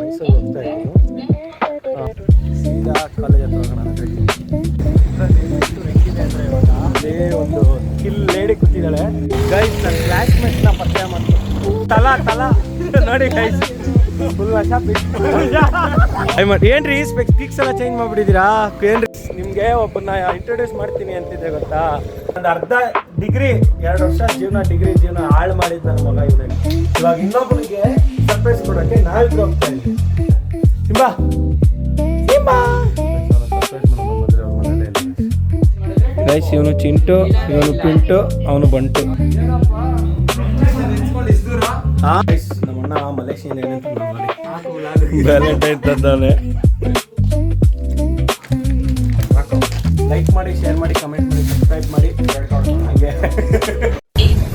ಮೈಸೂರು ಹೋಗ್ತಾ ಇದ್ದೀನಿ. ಸೀದಾ ಕಾಲೇಜ್ ಹತ್ರ ಹೋಗೋಣ ಅಂದರೆ ಹೆಂಗಿದೆ ಅಂದರೆ ಇವಾಗ ಅದೇ ಒಂದು ಕಿಲ್ ಲೇಡಿ ಕೂತಿದ್ದಾಳೆ ಗೈಸ್. ನನ್ನ ಕ್ಲಾಸ್ಮೇಟ್ನ ಪರಿಚಯ ಮಾಡ್ತೀನಿ. ತಲಾ ನೋಡಿ ಗೈಸ್, ಫುಲ್ ಏನ್ರಿ ಸ್ಪೆಕ್ಸ್ ಎಲ್ಲ ಚೇಂಜ್ ಮಾಡ್ಬಿಟ್ಟಿದ್ದೀರಾ? ಏನ್ರಿ ನಿಮ್ಗೆ ಒಬ್ಬನ ಇಂಟ್ರೊಡ್ಯೂಸ್ ಮಾಡ್ತೀನಿ ಅಂತಿದ್ದೆ ಗೊತ್ತಾ? ಒಂದು ಅರ್ಧ ಡಿಗ್ರಿ 2 ವರ್ಷ ಡಿಗ್ರಿ ಜೀವನ ಹಾಳು ಮಾಡಿದ್ ನನ್ನ ಮಗ ಇವ್ರಿಗೆ. ಇವಾಗ ಇನ್ನೊಬ್ಬನಿಗೆ ಸರ್ಪ್ರೈಸ್ ಕೊಡೋಕ್ಕೆ ನಾವಿಬ್ರು ಹೋಗ್ತಾ ಇದ್ವಿ. ಸಿಂಬಾ ಗೈಸ್, ಇವನು ಚಿಂಟು, ಇವನು ಪಿಂಟು, ಅವನು ಬಂಟು. ನಮ್ಮಣ್ಣ ಮಲೇಷಿಯನ್ ಏನಂತ ವ್ಯಾಲೆಂಟೈನ್ ತಂದವನೆ. ಲೈಕ್ ಮಾಡಿ, ಶೇರ್ ಮಾಡಿ, ಕಮೆಂಟ್ ಮಾಡಿ, ಸಬ್ಸ್ಕ್ರೈಬ್ ಮಾಡಿ. ಹಾಗೆ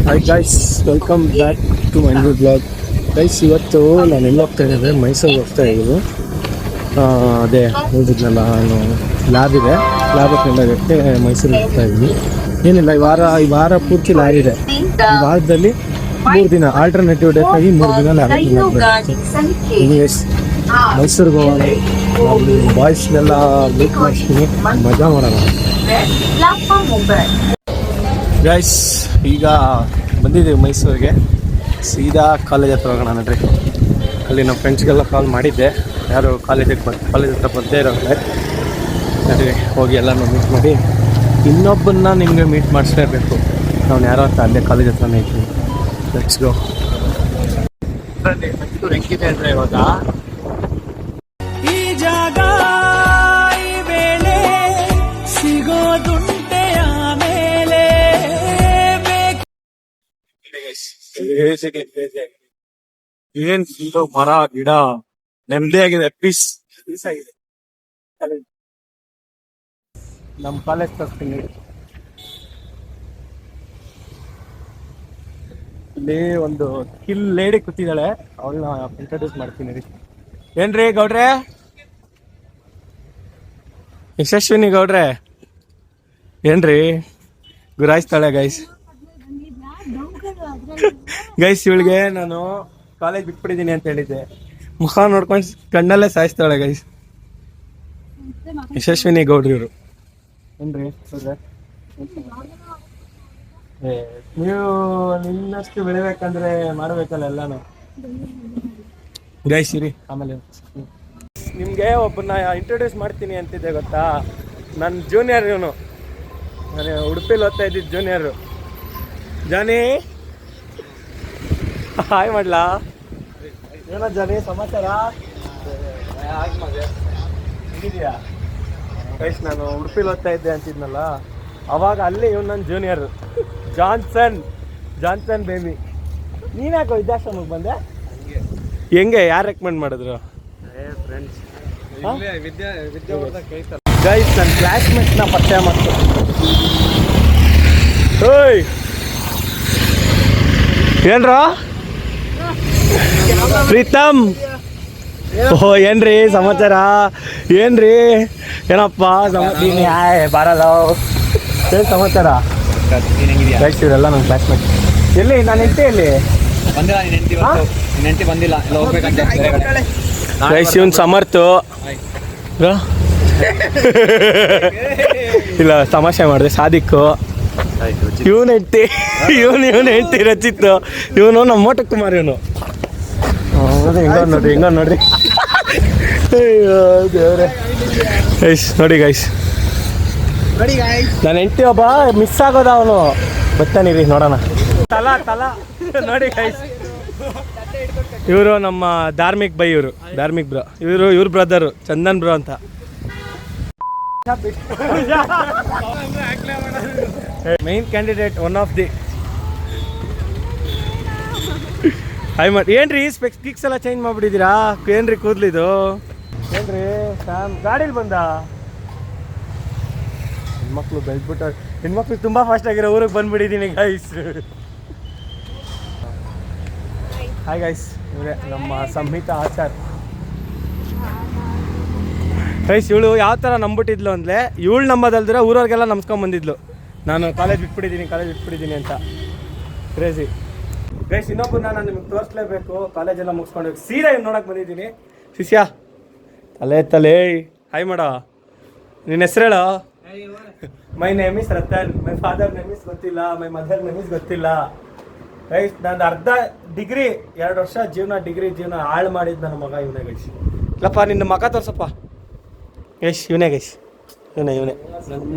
hi guys, welcome back to my new blog. Guys, ಇವತ್ತು ನಾನು ಎಲ್ಲಿ ಹೋಗ್ತಾ ಇದ್ದೇವೆ? ಮೈಸೂರಿಗೆ ಹೋಗ್ತಾ ಇದ್ದೀವಿ. ಅದೇ ಹೋಗಿದ್ನಲ್ಲ ನಾನು, ಲ್ಯಾಬ್ ಇದೆ, ಲ್ಯಾಬ್ ಕಂಡೋಗಕ್ಕೆ ಮೈಸೂರಿಗೆ ಹೋಗ್ತಾ ಇದ್ವಿ. ಏನಿಲ್ಲ, ಈ ವಾರ ಪೂರ್ತಿ ಲ್ಯಾಬ್ ಇದೆ. ಈ ವಾರದಲ್ಲಿ 3 ದಿನ ಆಲ್ಟರ್ನೇಟಿವ್ ಡೇಟ್ ಆಗಿ 3 ದಿನ ಲ್ಯಾಬ್. ಮೈಸೂರಿಗೆ ಹೋಗೋಣ, ಬಾಯ್ಸ್ನೆಲ್ಲ ಮೀಟ್ ಮಾಡಿಸ್ತೀನಿ, ಮಜಾ ಮಾಡೋಣ. ಗೈಸ್, ಈಗ ಬಂದಿದ್ದೀವಿ ಮೈಸೂರಿಗೆ. ಸೀದಾ ಕಾಲೇಜ್ ಹತ್ರ ಹೋಗೋಣ ನೋಡ್ರಿ. ಅಲ್ಲಿ ನಮ್ಮ ಫ್ರೆಂಡ್ಸ್ಗೆಲ್ಲ ಕಾಲ್ ಮಾಡಿದ್ದೆ, ಯಾರು ಕಾಲೇಜ್ ಹತ್ರ ಬಂದೇ ಇರೋದ್ರೆ. ಸರಿ, ಹೋಗಿ ಎಲ್ಲನೂ ಮೀಟ್ ಮಾಡಿ ಇನ್ನೊಬ್ಬನ್ನ ನಿಮಗೆ ಮೀಟ್ ಮಾಡಿಸ್ಲೇಬೇಕು. ನಾವು ಯಾರೋ ಅಂತ ಅಲ್ಲೇ ಕಾಲೇಜ್ ಹತ್ರನೇ ಇದ್ದೀವಿ. Let's go. ಹೆಂಗಿದೆ ಅಂದರೆ ಇವಾಗ ಈ ಜಾಗ, ಈ ವೇಳೆ ಸಿಗೋದುಂಟೆ ಆಮೇಲೆ. ಏನ್ ಮರ ಗಿಡ ನೆಮ್ಮದಿ ಆಗಿದೆ, ಪೀಸ್ ಆಗಿದೆ. ನಮ್ಮ ಕಾಲೇಜ್ ತರ್ತೀನಿ. ಇಲ್ಲಿ ಒಂದು ಕಿಲ್ ಲೇಡಿ ಕೂತಿದ್ದಾಳೆ, ಅವಳನ್ನ ಇಂಟ್ರೊಡ್ಯೂಸ್ ಮಾಡ್ತೀನಿ. ಏನ್ರಿ ಗೌಡ್ರೆ? ಯಶಸ್ವಿನಿ ಗೌಡ್ರೆ ಏನ್ರಿ? ಗುರಾಯಿಸ್ತಾಳೆ ಗೈಸ್. ಗೈಸ್, ಇವಳಿಗೆ ನಾನು ಕಾಲೇಜ್ ಬಿಟ್ಬಿಟ್ಟಿದ್ದೀನಿ ಅಂತ ಹೇಳಿದ್ದೆ, ಮುಖ ನೋಡ್ಕೊಂಡು ಕಣ್ಣಲ್ಲೇ ಸಾಯಿಸ್ತಾಳೆ ಗೈಸ್. ಯಶಸ್ವಿನಿ ಗೌಡ್ರಿ ಇವರು. ಏನ್ರಿ ನೀವು ನಿನ್ನಷ್ಟು ಬೆಳಿಬೇಕಂದ್ರೆ ಮಾಡ್ಬೇಕಲ್ಲ ಎಲ್ಲಾನು ಗೈಸ್. ಇರಿ, ಆಮೇಲೆ ನಿಮ್ಗೆ ಒಬ್ಬನ ಇಂಟ್ರೊಡ್ಯೂಸ್ ಮಾಡ್ತೀನಿ ಅಂತಿದ್ದೆ ಗೊತ್ತಾ? ನನ್ನ ಜೂನಿಯರ್ ಇವನು. ನಾನು ಉಡುಪಿಲಿ ಓದ್ತಾ ಇದ್ದಿದ್ದು ಜೂನಿಯರು. ಜಾನಿ, ಹಾಯ್ ಮಾಡ್ಲಾ? ಏನೋ ಜಾನಿ ಸಮಾಚಾರ? ಹೇಗಿದೆಯಾ ಗೈಸ್? ನಾನು ಉಡುಪಿಲಿ ಓದ್ತಾ ಇದ್ದೆ ಅಂತಿದ್ನಲ್ಲ, ಅವಾಗ ಅಲ್ಲಿ ಇವನು ನನ್ನ ಜೂನಿಯರು ಜಾನ್ಸನ್ ಬೇಬಿ. ನೀನ್ಯಾಕೋ ವಿದ್ಯಾಶ್ರಮಕ್ಕೆ ಬಂದೆ? ಹೆಂಗೆ, ಯಾರು ರೆಕಮೆಂಡ್ ಮಾಡಿದ್ರು? ಗೈಸ್, ನನ್ನ ಕ್ಲಾಸ್ಮೇಟ್ನ ಪರಿಚಯ ಮಾಡ್ತೀನಿ. ಓಯ್ ಏನ್ರ ಪ್ರೀತಮ್? ಓಹೋ, ಏನ್ರಿ ಸಮಾಚಾರ? ಏನ್ರಿ ಏನಪ್ಪ ಬರಲ್ಲ? ಏನು ಸಮಾಚಾರ ಗೈಸ್? ಇವರೆಲ್ಲ ನನ್ನ ಕ್ಲಾಸ್ಮೇಟ್. ಎಲ್ಲಿ ನಾನು ಎಲ್ಲಿ ಬಂದಿಲ್ಲ ಗೈಸ್. ಇವನ್ ಸಮರ್ಥ್ ಇಲ್ಲ, ತಮಾಷೆ ಮಾಡಿದೆ. ಸಾದಿಕ್ಕು ಇವನು ಹೆಂಡ್ತಿ ರಚಿತ್ತು. ಇವನು ನಮ್ಮ ಮೋಟಕ್ ಕುಮಾರ್. ಇವನು ಹೆಂಗ ನೋಡ್ರಿ. ಅಯ್ಯೋ ದೇವ್ರೆ. ಗೈಸ್ ನೋಡಿ ಗೈಸ್, ನನ್ನ ಹೆಂಡ್ತಿ ಒಬ್ಬ ಮಿಸ್ ಆಗೋದ. ಅವನು ಬರ್ತಾನಿರಿ, ನೋಡೋಣ. ತಲಾ ನೋಡಿ ಗೈಸ್, ಇವರು ನಮ್ಮ ಧಾರ್ಮಿಕ್ ಬೈ. ಇವರು ಧಾರ್ಮಿಕ್ ಬ್ರೋ. ಇವ್ರ ಬ್ರದರು ಚಂದನ್ ಬ್ರೋ ಅಂತ. Main candidate, one of the. Hi ಮಾಡಿ. ಏನ್ರಿ ಸ್ಪೆಕ್ಸ್ ಎಲ್ಲ ಚೇಂಜ್ ಮಾಡ್ಬಿಟ್ಟಿದ್ದೀರಾ? ಏನ್ರಿ ಕೂದ್ಲಿದು? ಏನ್ರಿ ಸ್ಯಾಮ್ ಗಾಡೀಲಿ ಬಂದ? ಹೆಣ್ಮಕ್ಳು ಬೆಳೆದ್ಬಿಟ್ಟು, ಹೆಣ್ಮಕ್ಳು ತುಂಬ ಫಾಸ್ಟ್ ಆಗಿರೋ ಊರಿಗೆ ಬಂದ್ಬಿಟ್ಟಿದ್ದೀನಿ ಗೈಸ್. ಹಾಯ್ ಗೈಸ್, ಇವರೇ ನಮ್ಮ ಸಂಹಿತಾ ಆಚಾರ್ ಗೈಸ್. ಇವಳು ಯಾವ ಥರ ನಂಬಿಟ್ಟಿದ್ಲು ಅಂದರೆ, ಇವಳು ನಂಬೋದಲ್ದಿರ ಊರವ್ರಿಗೆಲ್ಲ ನಂಬ್ಸ್ಕೊಂಬಂದಿದ್ಲು ನಾನು ಕಾಲೇಜ್ ಬಿಟ್ಬಿಟ್ಟಿದ್ದೀನಿ ಅಂತ. Crazy guys. ಇನ್ನೊಬ್ಬರನ್ನ ನಾನು ನಿಮ್ಗೆ ತೋರಿಸ್ಲೇಬೇಕು. ಕಾಲೇಜೆಲ್ಲ ಮುಗಿಸ್ಕೊಂಡು ಸೀರೆ ನೋಡೋಕೆ ಬಂದಿದ್ದೀನಿ. ಶಿಷ್ಯ ತಲೆ ಹಾಯ್ ಮಾಡ. ನಿನ್ನ ಹೆಸರು ಹೇಳು. My name is Ratan. My father name is ಗೊತ್ತಿಲ್ಲ. ಮೈ ಮದರ್ ನೇಮ್ ಇಸ್ ಗೊತ್ತಿಲ್ಲ. ಗೈಸ್ ನಂದು ಅರ್ಧ ಡಿಗ್ರಿ 2 ವರ್ಷ ಡಿಗ್ರಿ ಜೀವನ ಹಾಳು ಮಾಡಿದ್ದು ನನ್ನ ಮಗ ಇವನೇ ಗೈಸ್. ಇಲ್ಲಪ್ಪ ನಿನ್ನ ಮಗ ತೋರ್ಸಪ್ಪ. ಇವನೇ ಗೈಸ್, ಇವನೇ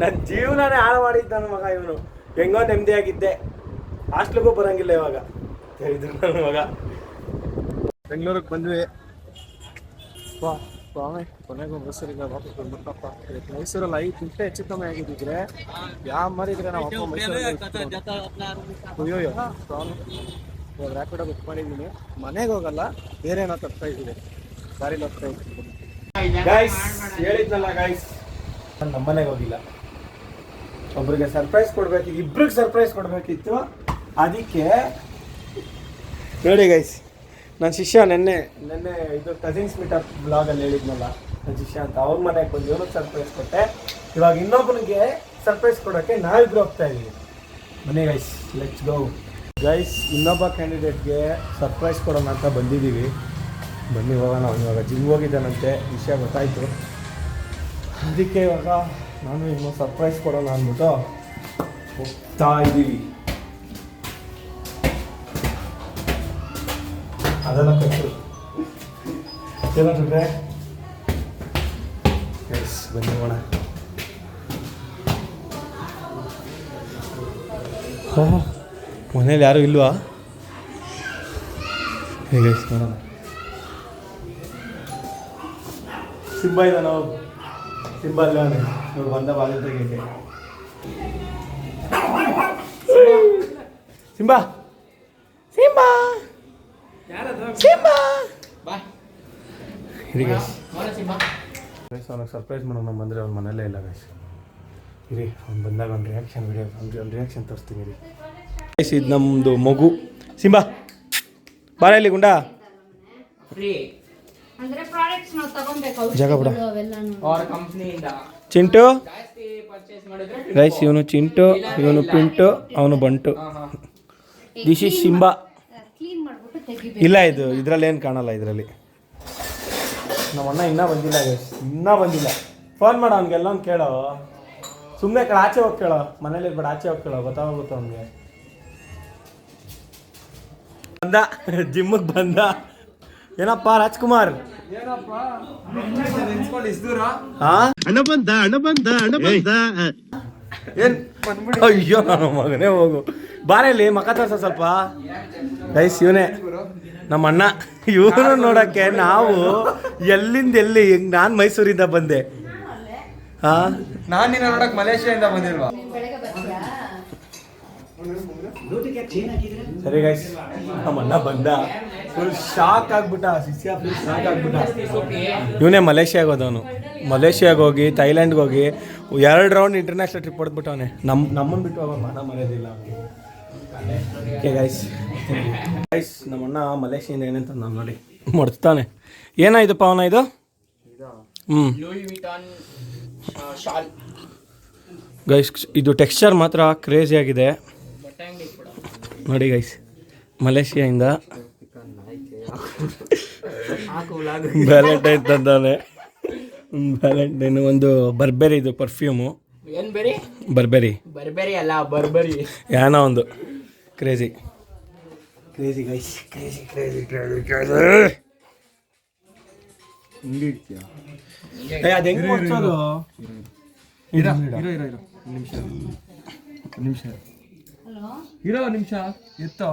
ನನ್ನ ಜೀವನನೇ ಹಾಳು ಮಾಡಿದ್ದು ನನ್ನ ಮಗ ಇವನು. ಹೆಂಗೋ ನೆಮ್ಮದಿಯಾಗಿದ್ದೆ, ಹಾಸ್ಟ್ಲಿಗೂ ಬರೋಂಗಿಲ್ಲ ಇವಾಗ. ಹೇಳಿದ್ರು ನನ್ನ ಮಗ. ಬೆಂಗಳೂರಿಗೆ ಬಂದ್ವಿ. ಕೊನೆಗೂ ಬಸ್ಸರಿಗೆ ವಾಪಸ್ ಬಂದ್ಬಿಟ್ಟಪ್ಪ. ಮೈಸೂರಲ್ಲಿ 5 ನಿಮಿಷ ಹೆಚ್ಚು ಕಮ್ಮಿ ಆಗಿದ್ದಿದ್ರೆ ಯಾವ ಮಾರಿದ್ರೆ ನಾವು ಅಪ್ಪ ಮೈಸೂರಲ್ಲಿ ಅಯ್ಯೋ ರ್ಯಾಪಿಡೋ ಬುಕ್ ಮಾಡಿದ್ದೀನಿ. ಮನೆಗೆ ಹೋಗಲ್ಲ, ಬೇರೆ ಏನೋ ತರ್ತಾ ಇದ್ದೀವಿ, ದಾರಿಲಿ ಹೋಗ್ತಾ ಇದ್ದೀವಿ. ಗೈಸ್ ಹೇಳಿದ್ನಲ್ಲ ಗೈಸ್, ನಾನು ನಮ್ಮನೆಗೆ ಹೋಗಿಲ್ಲ. ಒಬ್ರಿಗೆ ಸರ್ಪ್ರೈಸ್ ಕೊಡ್ಬೇಕಿತ್ತು, ಇಬ್ರಿಗೆ ಸರ್ಪ್ರೈಸ್ ಕೊಡಬೇಕಿತ್ತು. ಅದಕ್ಕೆ ನೋಡಿ ಗೈಸ್, ನನ್ನ ಶಿಷ್ಯ ನೆನ್ನೆ ಇದು ಕಸಿನ್ಸ್ ಮೀಟಪ್ ಬ್ಲಾಗಲ್ಲಿ ಹೇಳಿದ್ನಲ್ಲ ನನ್ನ ಶಿಷ್ಯ ಅಂತ, ಅವ್ರ ಮನೆಗೆ ಬಂದು ಇವನಿಗೆ ಸರ್ಪ್ರೈಸ್ ಕೊಟ್ಟೆ. ಇವಾಗ ಇನ್ನೊಬ್ಬನಿಗೆ ಸರ್ಪ್ರೈಸ್ ಕೊಡೋಕ್ಕೆ ನಾವಿಬ್ರು ಹೋಗ್ತಾ ಇದ್ದೀವಿ. ಬನ್ನಿ ಗೈಸ್, ಲೆಟ್ಸ್ ಗೋ. ಗೈಸ್ ಇನ್ನೊಬ್ಬ ಕ್ಯಾಂಡಿಡೇಟ್ಗೆ ಸರ್ಪ್ರೈಸ್ ಕೊಡೋಣ ಅಂತ ಬಂದಿದ್ದೀವಿ. ಬನ್ನಿ ಹೋಗೋಣ. ಇವಾಗ ಜಿಮ್ ಹೋಗಿದ್ದಾನಂತೆ, ವಿಷಯ ಗೊತ್ತಾಯಿತು. ಅದಕ್ಕೆ ಇವಾಗ ನಾನು ಇನ್ನೂ ಸರ್ಪ್ರೈಸ್ ಕೊಡೋಣ ಅಂದ್ಬಿಟ್ಟು ಹೋಗ್ತಾ ಇದ್ದೀವಿ. ಅದೆಲ್ಲ ಕಟ್ಟು ಏನಂದ್ರೆ ಗೈಸ್ ಬನ್ನಿ ಹೋಗೋಣ. ಮನೇಲಿ ಯಾರು ಇಲ್ವಾ? ಹೇಗೆ ನೋಡೋಣ. ಸಿಂಬಾ ಇಲ್ಲ, ನಾವು ಸಿಂಬಾ ಇಲ್ಲ ನೋಡಿ ಬಂದ ಬಾಗಿಲು ತೆಗೆಯಕ್ಕೆ. ಸಿಂಬಾ ಸಿಂಬಾ ಸಿಂಬಾ ಬಾ. ಇರಿ ಗೈಸ್, ಅವ್ನಿಗೆ ಸರ್ಪ್ರೈಸ್ ಮಾಡೋಣ ಬಂದರೆ ಅವ್ನ ಮನೆಯಲ್ಲೇ ಇಲ್ಲ ಗೈಸ್. ಇರಿ ಅವ್ನು ಬಂದಾಗ ಒಂದು ರಿಯಾಕ್ಷನ್ ವಿಡಿಯೋ, ಒಂದು ರಿಯಾಕ್ಷನ್ ತೋರಿಸ್ತೀನಿ ಇರಿ ಗೈಸ್. ಇದು ನಮ್ಮದು ಮಗು ಸಿಂಬಾ. ಬಾರ ಇಲ್ಲಿ ಗುಂಡ ಜಾಗ ಬಿಡ. ಚಿಂಟು ಗೈಸ್, ಇವನು ಚಿಂಟು, ಇವನು ಪಿಂಟು, ಅವನು ಬಂಟು. This is Simba. ಇಲ್ಲ ಇದು ಇದರಲ್ಲಿ ಏನು ಕಾಣಲ್ಲ. ಇದರಲ್ಲಿ ನಮ್ಮ ಅಣ್ಣ ಇನ್ನೂ ಬಂದಿಲ್ಲ ಗೈಸ್, ಇನ್ನೂ ಬಂದಿಲ್ಲ. ಫೋನ್ ಮಾಡ ಅವ್ನಿಗೆಲ್ಲ ಅವ್ನು ಕೇಳೋ. ಸುಮ್ಮನೆ ಕಡೆ ಆಚೆ ಹೋಗಿ ಕೇಳೋ, ಮನೇಲಿ ಇರ್ಬೇಡ, ಆಚೆ ಹೋಗಿ ಕೇಳೋ, ಗೊತ್ತಾಗೋಗುತ್ತೆ ಅವ್ನಿಗೆ. ಬಂದ ಜಿಮ್ಮಿಗೆ ಬಂದ. ಏನಪ್ಪ ರಾಜ್ಕುಮಾರ್? ಅಯ್ಯೋ ನನ್ನ ಮಗನೇ, ಹೋಗು ಬಾರಲ್ಲಿ ಮಕ ತೋರ್ಸ ಸ್ವಲ್ಪ. ಗೈಸ್ ಇವನೇ ನಮ್ಮ ಅಣ್ಣ. ಇವನು ನೋಡೋಕ್ಕೆ ನಾವು ಎಲ್ಲಿಂದ ಎಲ್ಲಿ, ನಾನು ಮೈಸೂರಿಂದ ಬಂದೆ. ನಾನು ನಿನ್ನ ನೋಡಕ್ ಮಲೇಷಿಯಾದಿಂದ ಬಂದಿಲ್ವಾ? ಸರಿ ಗೈಸ್, ನಮ್ಮ ಅಣ್ಣ ಬಂದ. ಫುಲ್ ಶಾಕ್ ಆಗ್ಬಿಟ್ಟ ಶಿಷ್ಯ, ಫುಲ್ ಶಾಕ್ ಆಗ್ಬಿಟ್ಟ. ಇವನೇ ಮಲೇಷಿಯಾಗೆ ಹೋದವನು. ಮಲೇಷಿಯಾಗೆ ಹೋಗಿ ಥೈಲ್ಯಾಂಡ್ಗೆ ಹೋಗಿ 2 ರೌಂಡ್ ಇಂಟರ್ನ್ಯಾಷನಲ್ ಟ್ರಿಪ್ ಹೊಡೆದ್ಬಿಟ್ಟವನೆ. ನಮ್ಮನ್ನು ಬಿಟ್ಟು ಹೋಗೋ ಮನ ಮರ್ಯಾದಿಲ್ಲ ಅವನಿಗೆ. ಓಕೆ ಗೈಸ್, ನಮ್ಮ ಅಣ್ಣ ಮಲೇಷಿಯಿಂದ ಏನಂತ ನಾನು ನೋಡಿ ಮಾಡ್ತಾನೆ. ಏನಾಯ್ತಪ್ಪ ಅವನ ಇದು? ಗೈಸ್ ಇದು ಟೆಕ್ಸ್ಚರ್ ಮಾತ್ರ ಕ್ರೇಜಿ ಆಗಿದೆ ನೋಡಿ ಗೈಸ್. ಮಲೇಷಿಯಾಯಿಂದ ವ್ಯಾಲೆಂಟೈನ್ ತಂದಾನೆ. ವ್ಯಾಲೆಂಟೈನ್ ಒಂದು ಬರ್ಬೆರಿ, ಇದು ಪರ್ಫ್ಯೂಮು. ಬರ್ಬೆರಿ ಅಲ್ಲ, ಬರ್ಬರಿ ಏನೋ ಒಂದು ಕ್ರೇಜಿ ಗೈಸ್, ಕ್ರೇಜಿ. ಅದು ಹೆಂಗೆ ಮಾಡ್ಸೋದು? ನಿಮಿಷ ಎತ್ತೋ.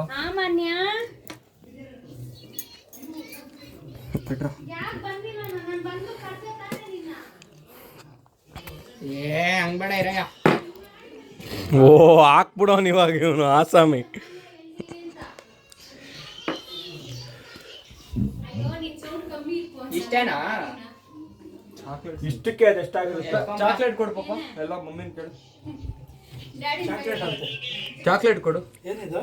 ಓ ಹಾಕ್ಬಿಡೋನ್ ಇವಾಗ ಇವನು ಆಸಾಮಿ. ಇಷ್ಟಕ್ಕೆ ಅದೆಷ್ಟಾಗಿರುತ್ತೆ? ಚಾಕ್ಲೇಟ್ ಕೊಡು ಪಾಪ, ಎಲ್ಲ ಮಮ್ಮಿನ ಕೇಳು. ಚಾಕ್ಲೇಟ್ ಕೊಡು. ಏನಿದು?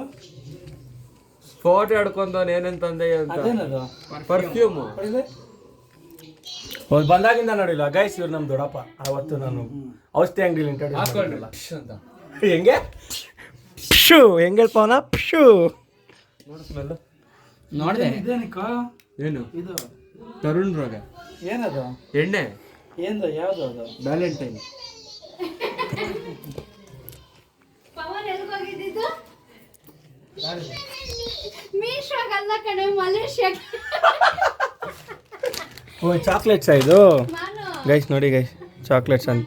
ಫೋಟೋ ಹಿಡ್ಕೊಂಡವನು ಏನೇನಂತಂದೆ ಅಂತ. ಪರ್ಫ್ಯೂಮ್ ಬಂದಾಗಿಂದ ನೋಡಿಲ್ಲ ಗೈಸ್. ಇವ್ರು ನಮ್ಮ ದೊಡ್ಡಪ್ಪ. ಅವತ್ತು ನಾನು ಔಷಧಿ ಅಂಗಡಿಲಿ ಇಂಟ್ರೊಡ್ಯೂಸ್ ಮಾಡಿಲ್ಲ ಅಂತ. ಹೆಂಗೆ ಶೂ ಹೆಂಗಲ್ಪ ಅವನ ಶೂ ನೋಡು ಸ್ಮೆಲ್ ನೋಡಿದೆ. ಏನು ಇದು ತರುಣ್ ರೋಗ ಏನದು ಎಣ್ಣೆ ಏನು ಯಾವುದು ಅದು ವ್ಯಾಲೆಂಟೈನ್. ಪವನ್ ಎಲ್ಗೋಗಿದ್ದು ಮೀಶೋಗಲ್ಲ ಕಣೆ ಮಲೇಷ್ಯಾಗ. ಓ ಚಾಕ್ಲೇಟ್ಸ್ ಇದು ನಾನು ಗೈಸ್ ನೋಡಿ ಗೈಸ್ ಚಾಕ್ಲೇಟ್ಸ್ ಅಂತ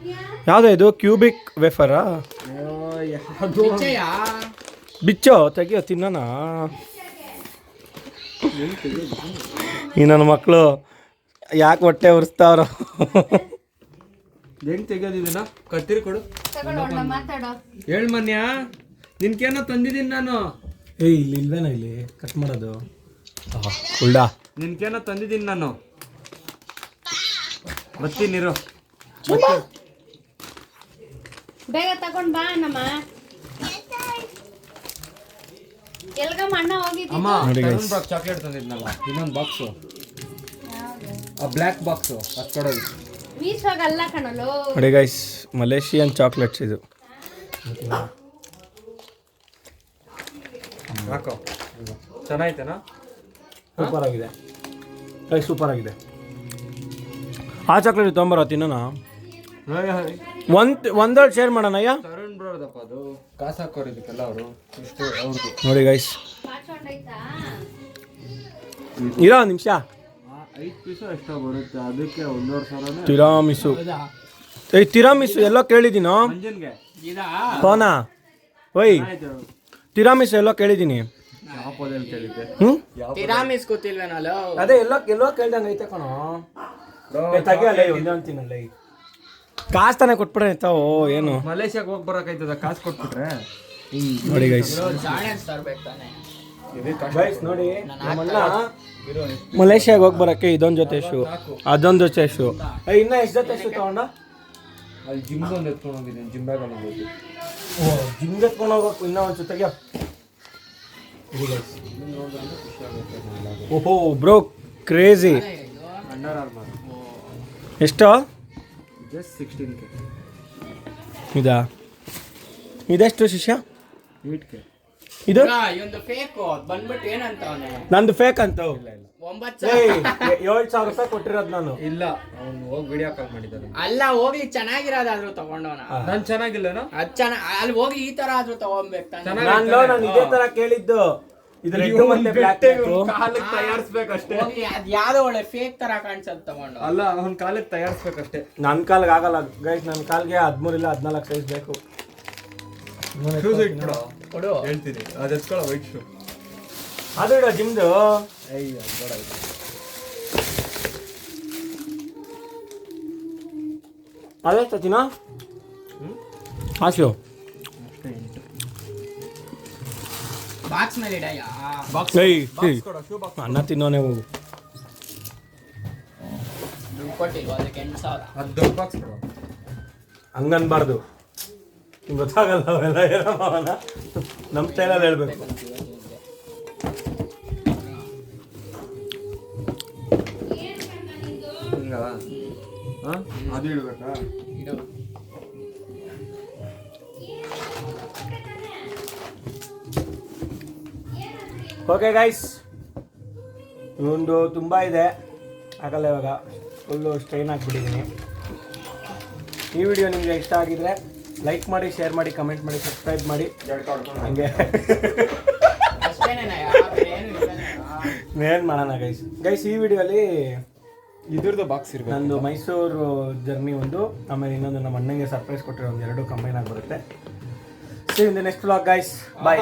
ಯಾವುದೋ ಇದು ಕ್ಯೂಬಿಕ್ ವೇಫರಾ ಬಿಚ್ಚೋ ತೆಗಿಯೋ ತಿನ್ನೋಣ. ಈ ನನ್ನ ಮಕ್ಕಳು ಯಾಕೆ ಹೊಟ್ಟೆ ಉರಿಸ್ತಾವ್ರ. ಹೆಂಗ್ ತೆಗಿಯೋದಿದನ ಕತ್ತಿರಿ ಕೊಡು. ತಗೊಳ್ಳೋಣ ಮಾತಾಡೋ. ಹೇಳ್ ಮನ್ಯ ನಿನ್ಕೇನೋ ತಂದಿದ್ದೀನಿ ನಾನು. ಏಯ್ ಇಲ್ಲಿ ಇಲ್ವೇನೋ ಇಲ್ಲಿ ಕಟ್ ಮಾಡೋದು ಉಲ್ಡಾ. ನಿನ್ಕೇನೋ ತಂದಿದ್ದೀನಿ ನಾನು. ಬರ್ತೀನಿರು. ಬೇಗ ತಗೊಂಡ್ ಬಾ ನಮ್ಮ ಎಲ್ಗಮ್ಮ ಅಣ್ಣ ಹೋಗಿದ್ದು. ಅಮ್ಮ ನೋಡಿ guys. ತರುಣ್ ಬಾಕ್ಸ್ ಚಾಕ್ಲೇಟ್ ತಂದಿದ್ನಲ್ಲ ಇನ್ನೊಂದು ಬಾಕ್ಸು, ಆ ಬ್ಲ್ಯಾಕ್ ಬಾಕ್ಸು ಅದು ಕೊಡೋದು. ಮೀಶೋಗಲ್ಲ ಕಣಲು. ನೋಡಿ ಗೈಸ್ ಮಲೇಷಿಯನ್ ಚಾಕ್ಲೇಟ್ಸ್ ಇದು. ಹಾಕೋ ಚೆನ್ನಾಯ್ತೇನಾ? ಸೂಪರ್ ಆಗಿದೆ ಗೈಸ್ ಸೂಪರ್ ಆಗಿದೆ. ಆ ಚಾಕ್ಲೇಟ್ ತೊಗೊಂಬರೋ ತಿನ್ನೋಣ. ಒಂದೊಳಗೆ ಶೇರ್ ಮಾಡೋಣ ಅಯ್ಯ. ತರುಣ್ ಬ್ರೋದಪ್ಪ ಅದು ಕಾಸು ಹಾಕೋರು ಇದಕ್ಕೆಲ್ಲ ಅವರು ಇಷ್ಟು ಅವ್ರದ್ದು. ನೋಡಿ ಗೈಸ್ ಪಾಚೊಂಡೈತಾ ಇರೋ ಒಂದು ನಿಮಿಷ. 5 ಪೀಸು ಎಷ್ಟೋ ಬರುತ್ತೆ ಅದಕ್ಕೆ 1,500 ತಿರಾಮಿಸು. ಏಯ್ ತಿರಾಮಿಸು ಎಲ್ಲೋ ಕೇಳಿದ್ದೀನೋ ಮಂಜನ್ಗೆ ಫೋನಾ. ಓಯ್ ತಿರಾಮಿಸು ಎಲ್ಲೋ ಕೇಳಿದ್ದೀನಿ. ಯಾವ ಪೋದಲ್ಲಿ ಕೇಳಿದ್ದೆ? ತಿರಾಮಿಸ್ ಗೊತ್ತಿಲ್ವೇನಲ್ಲ. ಅದೇ ಎಲ್ಲೋ ಕೇಳ್ದಂಗೆ ಐತೆ ಕಣೋ. ತೆಗಿಯಲ್ಲ ಒಂದೇ ಒಂದು ತಿನ್ನಲ್ಲ. ಕಾಸು ತಾನೇ ಕೊಟ್ಬಿಡ್ರೆ ತಾವು ಏನು ಮಲೇಷ್ಯಾಗ ಹೋಗಿ ಬರೋಕೈತದ ಕಾಸು ಕೊಟ್ಬಿಟ್ರೆ. ನೋಡಿ ಗೈಸ್ ತರ್ಬೇಕು ತಾನೆ. ಗೈಸ್ ನೋಡಿ ನಮ್ಮಣ್ಣ ಮಲೇಷ್ಯಾಗ ಹೋಗಿ ಬರೋಕ್ಕೆ ಇದೊಂದು ಜೊತೆ ಶೂ ಅದೊಂದು ಜೊತೆ ಶೂ. ಇನ್ನ ಎಷ್ಟು ಜೊತೆ ಶೂ ತಗೊಂಡ? ಅಲ್ಲಿ ಜಿಮ್ಗೆ ಒಂದು ಎತ್ಕೊಂಡು ಹೋಗಿದ್ದೀನಿ. ಜಿಮ್ ಬ್ಯಾಗ್ ಅಲ್ಲಿ ಹೋಗಿ ಓ ಜಿಮ್ಗೆ ಎತ್ಕೊಂಡು ಹೋಗ್ಬೇಕು ಇನ್ನೂ ಒಂದು ಜೊತೆಗೆ. ಓಹೋ ಬ್ರೋ ಕ್ರೇಜಿ. ಅಂಡರ್ ಆರ್ಮರ್ ಎಷ್ಟು ಜಸ್ಟ್ 16K. ಇದಾ ಇದೆಷ್ಟು ಶಿಷ್ಯ 8K. ಇದು ಒಂದು ಫೇಕ್ ಬಂದ್ಬಿಟ್ಟು ಏನಂತ ಅವನೇ ನಂದು ಫೇಕ್ ಅಂತ 9,000 7,000 ರೂಪಾಯಿ ಕೊಟ್ಟಿರೋದು ನಾನು. ಇಲ್ಲ ಅವ್ನು ಹೋಗಿ ವಿಡಿಯೋ ಕಾಲ್ ಮಾಡಿದ್ದಾನೆ. ಅಲ್ಲ ಹೋಗ್ಲಿ ಚೆನ್ನಾಗಿರೋದಾದ್ರೂ ತಗೊಂಡವನ. ನಾನು ಚೆನ್ನಾಗಿಲ್ಲನೋ ಅದ್ ಅಲ್ಲಿ ಹೋಗಿ ಈ ತರ ಆದ್ರೂ ತಗೊಂಡ್ಬೇಕು ತಾನೆ. ನಾನು ಇದೇ ತರ ಕೇಳಿದ್ದು. ಇದು ರೆಡ್ ಮತ್ತೆ ಬ್ಲಾಕ್ ಕಾಲಕ್ಕೆ ತಯಾರಿಸ್ಬೇಕಷ್ಟೇ. ಹೋಗ್ಲಿ ಅದ್ ಯಾವ್ದೋ ಒಳ್ಳೆ ಫೇಕ್ ತರ ಕಾಣಿಸೋದು ತಗೊಂಡು. ಅಲ್ಲ ಅವ್ನ ಕಾಲಕ್ಕೆ ತಯಾರಿಸ್ಬೇಕಷ್ಟೇ. ನನ್ನ ಕಾಲ್ಗೆ ಆಗಲ್ಲ ಗೈಸ್. ನನ್ನ ಕಾಲ್ಗೆ 13 ಇಲ್ಲ 14 ಸೈಜ್ ಬೇಕು. ಶೂಸ್ ಇಟ್ಬಿಡು ಕೊಡು. ಹೇಳ್ತೀನಿ ಅದು ಎತ್ಕೊಳ್ಳೋ ವೈಟ್ ಶೂ. ಅದು ಇಡೋ ಜಿಮ್ದು. ಅಯ್ಯ ಬೇಡ ಇದು. ಅದೇ ತಚಿನ ಹಾಸ್ಲು ಬಾಕ್ಸ್ ಮೇಲೆ ಇಡಯ್ಯ. ಅನ್ನ ತಿನ್ನೋನೆ ಹೋಗು. ದುಡ್ಡು ಕೊಟ್ಟಿಲ್ವ ಅದಕ್ಕೆ 8,000. ಅದು ದೊಡ್ಡ ಬಾಕ್ಸ್ ಕೊಡು. ಹಂಗನ್ಬಾರ್ದು. ನಿಮ್ಗೆ ಗೊತ್ತಾಗಲ್ಲ ಅವೆಲ್ಲ ಏನೋ ಅವನ ನಮ್ಮ ಸ್ಟೈಲಲ್ಲಿ ಹೇಳ್ಬೇಕು. ಹಿಂಗ ಹಾಂ ಅದು ಇಡ್ಬೇಕಾ? ಇಡು. ಓಕೆ ಗೈಸ್ ಒಂದು ತುಂಬ ಇದೆ ಆಗಲ್ಲ ಇವಾಗ ಫುಲ್ಲು ಸ್ಟ್ರೈನ್ ಆಗಿಬಿಟ್ಟಿದ್ದೀನಿ. ಈ ವಿಡಿಯೋ ನಿಮಗೆ ಇಷ್ಟ ಆಗಿದ್ರೆ ಲೈಕ್ ಮಾಡಿ, ಶೇರ್ ಮಾಡಿ, ಕಮೆಂಟ್ ಮಾಡಿ, ಸಬ್ಸ್ಕ್ರೈಬ್ ಮಾಡಿ. ಹಂಗೆ ಅಷ್ಟೇನೇನಯ್ಯ, ಬೇರೆ ಏನು ಇಲ್ವೇನಯ್ಯ? ಏನು ಮಾಡೋಣ ಗೈಸ್ ಈ ವಿಡಿಯೋಲಿ ಇದ್ರದ್ದು ಬಾಕ್ಸ್ ಇರ್ಬೇಕು. ನಂದು ಮೈಸೂರು ಜರ್ನಿ ಒಂದು, ಆಮೇಲೆ ಇನ್ನೊಂದು ನಮ್ಮ ಅಣ್ಣಂಗೆ ಸರ್ಪ್ರೈಸ್ ಕೊಟ್ಟಿರೋ ಒಂದು 2 ಕಂಬೈನ್ ಆಗಿ ಬರುತ್ತೆ. See in the next vlog guys. Bye.